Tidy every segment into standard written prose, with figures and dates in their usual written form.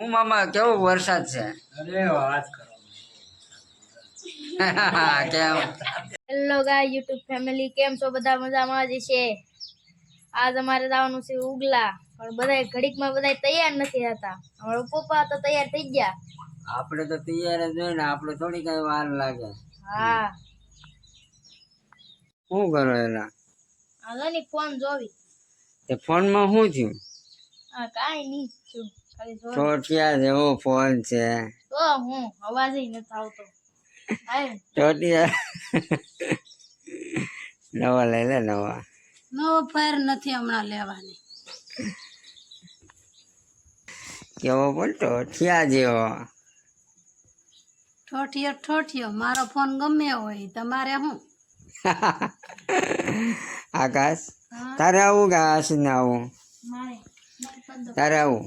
હું મામા કેવો વરસાદ છે? અરે વાત કરો કેમ? હેલો ગાય યુટ્યુબ ફેમિલી, કેમ છો? બધા મજામાં જ છે. આજ અમારે જવાનું છે ઉગલા, પણ બધા ઘડીકમાં બધા તૈયાર નથી થતા. અમારા પપ્પા તો તૈયાર થઈ ગયા. આપણે તો તૈયાર જ હોય ને, આપણે થોડી કઈ વાર લાગે. હા, શું કરો એલા? હાલો ની ફોન જોવી. તે ફોનમાં શું થયું? હા, કાઈ નહીં છું, ખાલી જોવી. ચોટિયા જેવો ફોન છે. તો હું અવાજ નથી આવતો. હાય ચોટિયા નવા લઈ લે, નવા. નવો ફાયર નથી હમણાં લેવાની. કેવો પણ ટોઠિયા જેવો. ઠોઠિયો મારો ફોન ગમે હોય, તમારે શું? આકાશ, તારે આવું કે આશીષ ને આવું? તારે આવું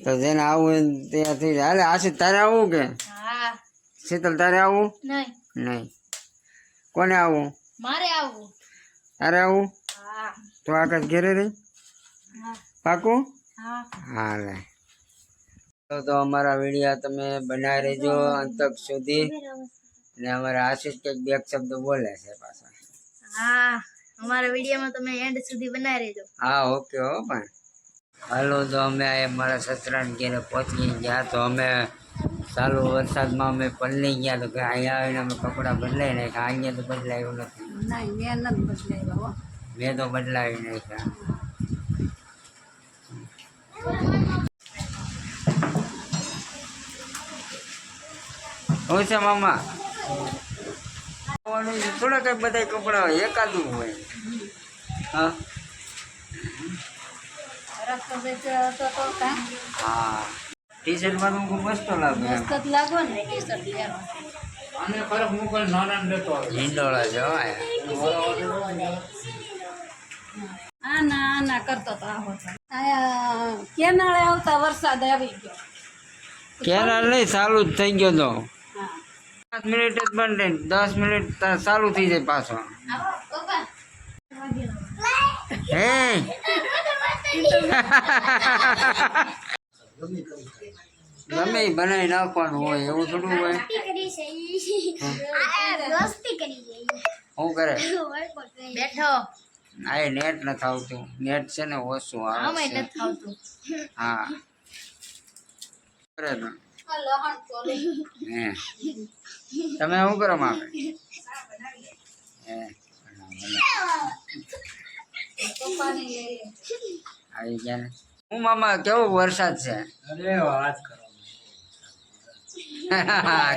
તો જેને આવું ત્યાંથી હાલે. આશીષ તારે આવું કે? હા. શીતલ તારે આવું? નહીં, નહીં. કોને આવું? મારે આવવું. તારે આવું? હા. તો આકાશ ઘેરે રહી? હા. પાકું? હા. હાલે. તો અમારા વિડીયો તમે બનાવી રહેજો અંત સુધી. ને અમારા આશીષ કંઈક બે શબ્દો બોલે છે પાછા. હા, અમારા વિડીયોમાં તમે એન્ડ સુધી બનાવી રહેજો. હા, ઓકે હો. પણ હાલો, તો અમે મારા સસરાને ઘેરે પહોંચી ગયા. તો અમે ચાલુ વરસાદમાં અમે પલળી ગયા. તો કે અહીંયા આવીને અમે કપડાં બદલાઈ નાખ્યા. અહીંયા તો બદલાયું નથી. નહીં, મેં નથી બદલાવ્યા. મેં તો બદલાવી નાખ્યા. હું છે મામા? થોડા કઈ બધા કપડા હોય, એકાદું હોય. હા, હા. ટી શર્ટમાં તો ખૂબ મસ્ત લાગે. મસ્ત જ લાગો ને ટી શર્ટ પહેરવા. અને ફરક મૂકલ નાના લેતો હિંડોળા છે હો. આના કરતો તો આવો કેનાળે આવતા વરસાદ આવી ગયો. કેનાલ નહીં, ચાલુ જ થઈ ગયો તો. હા, 5 મિનિટ જ બંધ થઈને 10 મિનિટ ચાલુ થઈ જાય પાછો. હે ગમે એ બનાવી નાખવાનું હોય, એવું થોડું હોય. શું કરે? બેઠો. આ નેટ નથી આવતું. નેટ છે ને ઓછું આવે આમાં છે. નથી આવતું. હા, કરે તો. હે તમે શું કરો માપે? હે આવી ગયા ને. હું મામા કેવો વરસાદ છે? અરે વાત કરો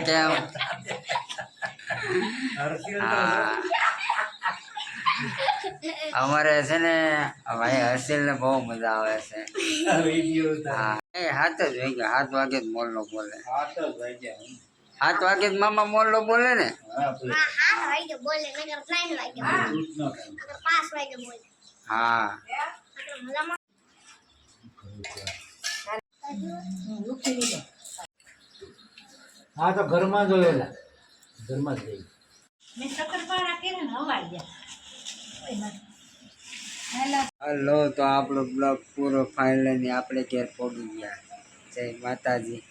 કેમ? હર્ષિલ અમારે છે ને ભાઈ હર્ષિલ ને બહુ મજા આવે છે. તો વિડિયો હા, એ 7 જ વાગ્યા. 7 વાગે જ મોરલો બોલે. આ તો ભાઈ ગયા 7 વાગે જ મામા મોરલો બોલે ને. હા ભાઈ હા, હા તો ઘરમાં જોયેલા ઘરમાં જ જઈ હલો, તો આપણો બ્લોગ પૂરો ફાઇનલી આપણે ઘેર પહોંચી ગયા. જય માતાજી.